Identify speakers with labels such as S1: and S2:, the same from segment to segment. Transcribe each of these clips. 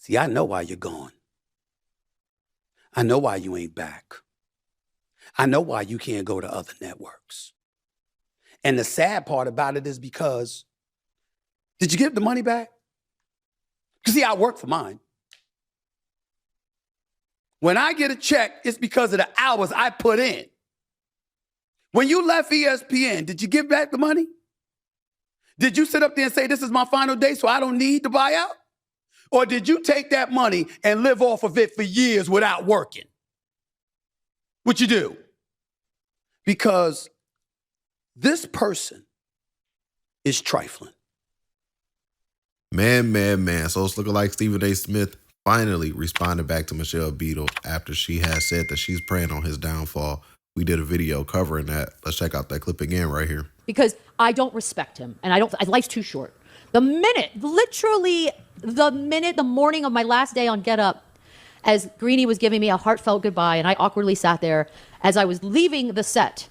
S1: See, I know why you're gone. I know why you ain't back. I know why you can't go to other networks. And the sad part about it is because, did you give the money back? Because see, I work for mine. When I get a check, it's because of the hours I put in. When you left ESPN, did you give back the money? Did you sit up there and say, this is my final day, so I don't need to buy out? Or did you take that money and live off of it for years without working? What you do? Because this person is trifling.
S2: Man. So it's looking like Stephen A. Smith finally responded back to Michelle Beadle after she has said that she's preying on his downfall. We did a video covering that. Let's check out that clip again right here.
S3: Because I don't respect him, and life's too short. The morning of my last day on Get Up, as Greenie was giving me a heartfelt goodbye, and I awkwardly sat there, as I was leaving the set,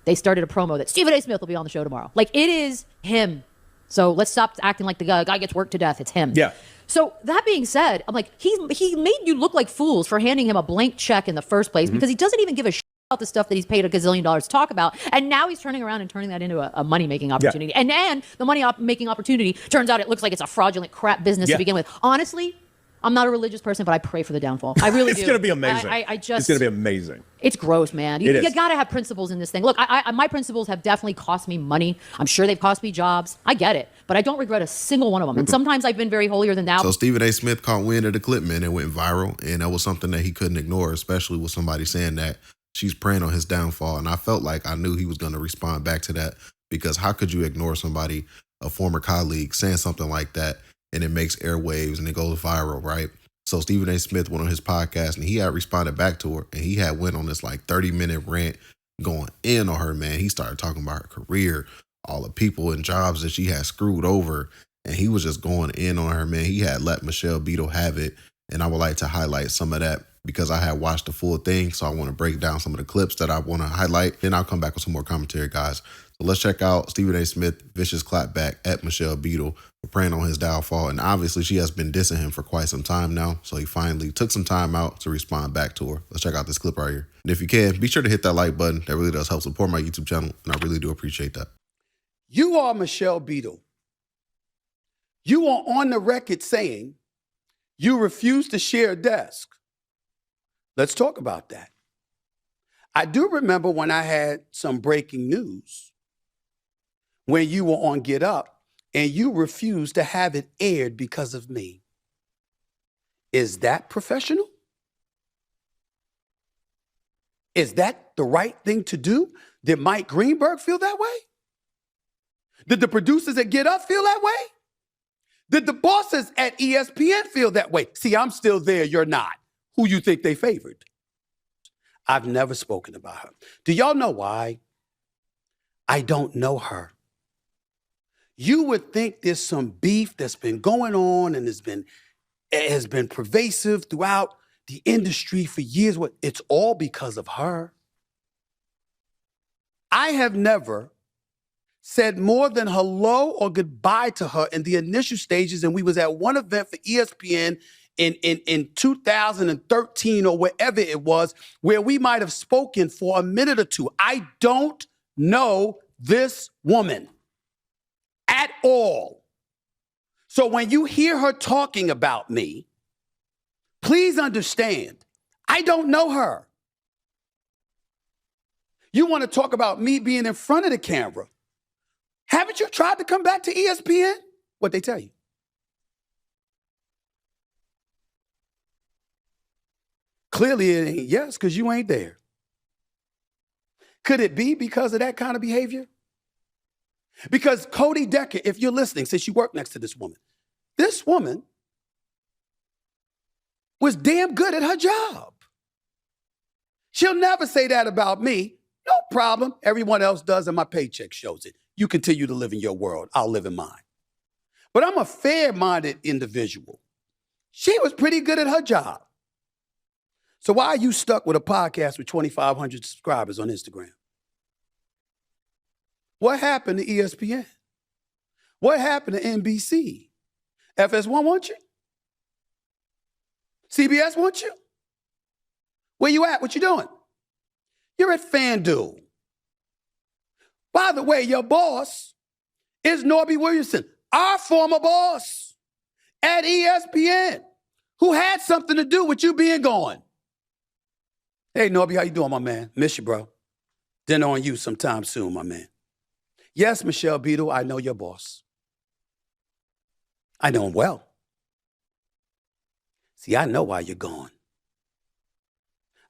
S3: they started a promo that Stephen A. Smith will be on the show tomorrow. Like, it is him. So let's stop acting like the guy gets worked to death. It's him.
S4: Yeah.
S3: So that being said, I'm like, he made you look like fools for handing him a blank check in the first place because he doesn't even give a shit about the stuff that he's paid $1 gazillion to talk about. And now he's turning around and turning that into a money-making opportunity. Yeah. And the money-making opportunity, turns out it looks like it's a fraudulent crap business to begin with. Honestly, I'm not a religious person, but I pray for the downfall. I really do.
S4: It's going to be amazing.
S3: It's going
S4: to be amazing.
S3: It's gross, man. You got to have principles in this thing. Look, my principles have definitely cost me money. I'm sure they've cost me jobs. I get it. But I don't regret a single one of them. And sometimes I've been very holier than thou.
S2: So Stephen A. Smith caught wind of the clip, man, and went viral. And that was something that he couldn't ignore, especially with somebody saying that she's preying on his downfall. And I felt like I knew he was going to respond back to that, because how could you ignore somebody, a former colleague, saying something like that, and it makes airwaves and it goes viral, right? So Stephen A. Smith went on his podcast and he had responded back to her, and he had went on this like 30-minute rant going in on her, man. He started talking about her career, all the people and jobs that she had screwed over, and he was just going in on her, man. He had let Michelle Beadle have it, and I would like to highlight some of that because I had watched the full thing, so I want to break down some of the clips that I want to highlight. Then I'll come back with some more commentary, guys. So let's check out Stephen A. Smith vicious clapback at Michelle Beadle for preying on his downfall. And obviously she has been dissing him for quite some time now, so he finally took some time out to respond back to her. Let's check out this clip right here. And if you can, be sure to hit that like button. That really does help support my YouTube channel, and I really do appreciate that.
S1: You are Michelle Beadle. You are on the record saying you refuse to share a desk. Let's talk about that. I do remember when I had some breaking news when you were on Get Up and you refused to have it aired because of me. Is that professional? Is that the right thing to do? Did Mike Greenberg feel that way? Did the producers at Get Up feel that way? Did the bosses at ESPN feel that way? See, I'm still there, you're not. Who you think they favored? I've never spoken about her. Do y'all know why? I don't know her. You would think there's some beef that's been going on and has been pervasive throughout the industry for years. It's all because of her. I have never said more than hello or goodbye to her in the initial stages, and we was at one event for ESPN in 2013 or wherever it was, where we might have spoken for a minute or two. I don't know this woman at all. So when you hear her talking about me, please understand, I don't know her. You want to talk about me being in front of the camera. Haven't you tried to come back to ESPN? What'd they tell you? Clearly it ain't yes, because you ain't there. Could it be because of that kind of behavior? Because Cody Decker, if you're listening, since you work next to this woman was damn good at her job. She'll never say that about me. No problem. Everyone else does, and my paycheck shows it. You continue to live in your world. I'll live in mine. But I'm a fair-minded individual. She was pretty good at her job. So why are you stuck with a podcast with 2,500 subscribers on Instagram? What happened to ESPN? What happened to NBC? FS1 want you? CBS wants you? Where you at? What you doing? You're at FanDuel. By the way, your boss is Norby Williamson, our former boss at ESPN, who had something to do with you being gone. Hey, Norby, how you doing, my man? Miss you, bro. Dinner on you sometime soon, my man. Yes, Michelle Beadle, I know your boss. I know him well. See, I know why you're gone.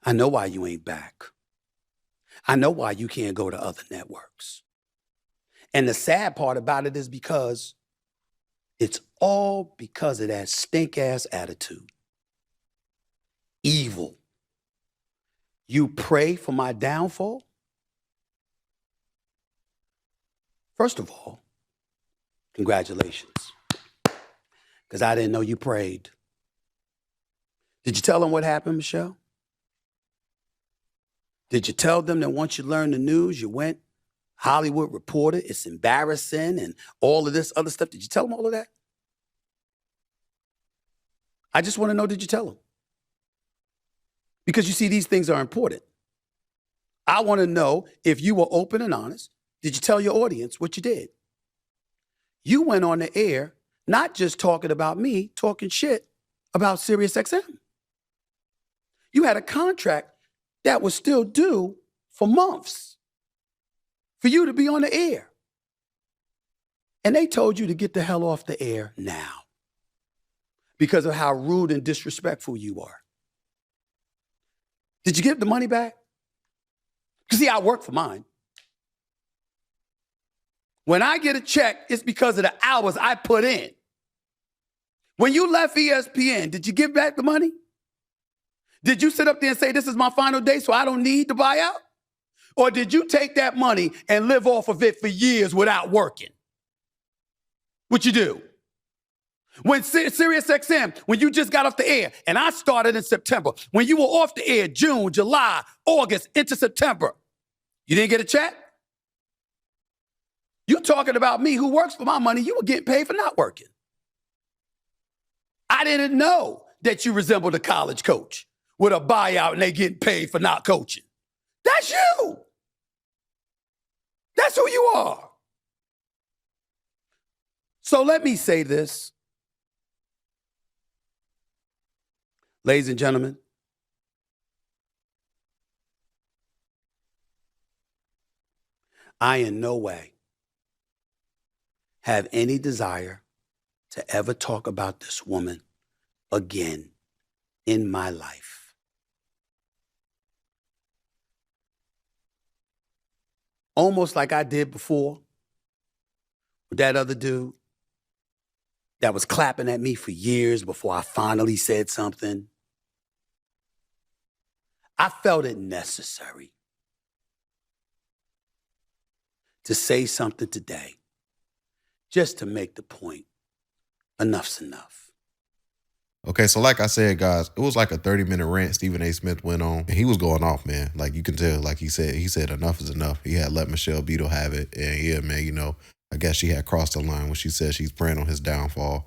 S1: I know why you ain't back. I know why you can't go to other networks. And the sad part about it is because it's all because of that stink-ass attitude. Evil. You pray for my downfall? First of all, congratulations. Because I didn't know you prayed. Did you tell them what happened, Michelle? Did you tell them that once you learned the news, you went Hollywood Reporter, it's embarrassing, and all of this other stuff? Did you tell them all of that? I just want to know, did you tell them? Because you see, these things are important. I want to know if you were open and honest. Did you tell your audience what you did? You went on the air, not just talking about me, talking shit about SiriusXM. You had a contract that was still due for months for you to be on the air. And they told you to get the hell off the air now because of how rude and disrespectful you are. Did you give the money back? Because see, I work for mine. When I get a check, it's because of the hours I put in. When you left ESPN, did you give back the money? Did you sit up there and say, this is my final day, so I don't need to buy out? Or did you take that money and live off of it for years without working? What you do? When SiriusXM, when you just got off the air, and I started in September, when you were off the air, June, July, August, into September, you didn't get a check? You talking about me who works for my money, you were getting paid for not working. I didn't know that you resembled a college coach with a buyout and they getting paid for not coaching. That's you. That's who you are. So let me say this. Ladies and gentlemen, I in no way have any desire to ever talk about this woman again in my life. Almost like I did before with that other dude that was clapping at me for years before I finally said something. I felt it necessary to say something today just to make the point. Enough's enough.
S2: Okay, so like I said, guys, it was like a 30-minute rant Stephen A. Smith went on, and he was going off, man. Like you can tell, like he said enough is enough. He had let Michelle Beadle have it, and yeah, man, you know, I guess she had crossed the line when she said she's praying on his downfall.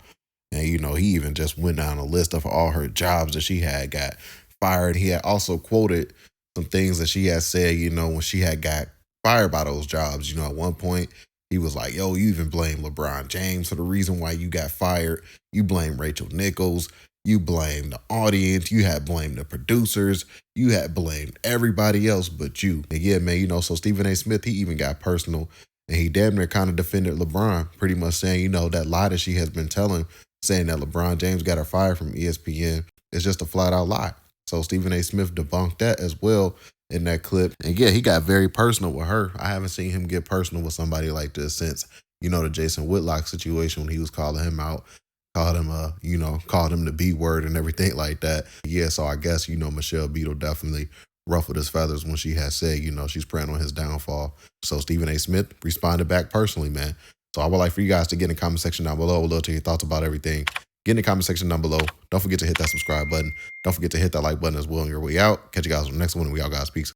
S2: And, you know, he even just went down a list of all her jobs that she had got fired. He had also quoted some things that she had said, you know, when she had got fired by those jobs. You know, at one point, he was like, yo, you even blame LeBron James for the reason why you got fired. You blame Rachel Nichols. You blame the audience. You had blamed the producers. You had blamed everybody else but you. And yeah, man, you know, so Stephen A. Smith, he even got personal. And he damn near kind of defended LeBron, pretty much saying, you know, that lie that she has been telling, saying that LeBron James got her fired from ESPN is just a flat out lie. So Stephen A. Smith debunked that as well in that clip. And yeah, he got very personal with her. I haven't seen him get personal with somebody like this since, you know, the Jason Whitlock situation when he was calling him out, called him the B word and everything like that. Yeah, so I guess, you know, Michelle Beadle definitely ruffled his feathers when she had said, you know, she's praying on his downfall. So Stephen A. Smith responded back personally, man. So I would like for you guys to get in the comment section down below. I would love to hear your thoughts about everything. Get in the comment section down below. Don't forget to hit that subscribe button. Don't forget to hit that like button as well on your way out. Catch you guys on the next one. We all guys. Peace.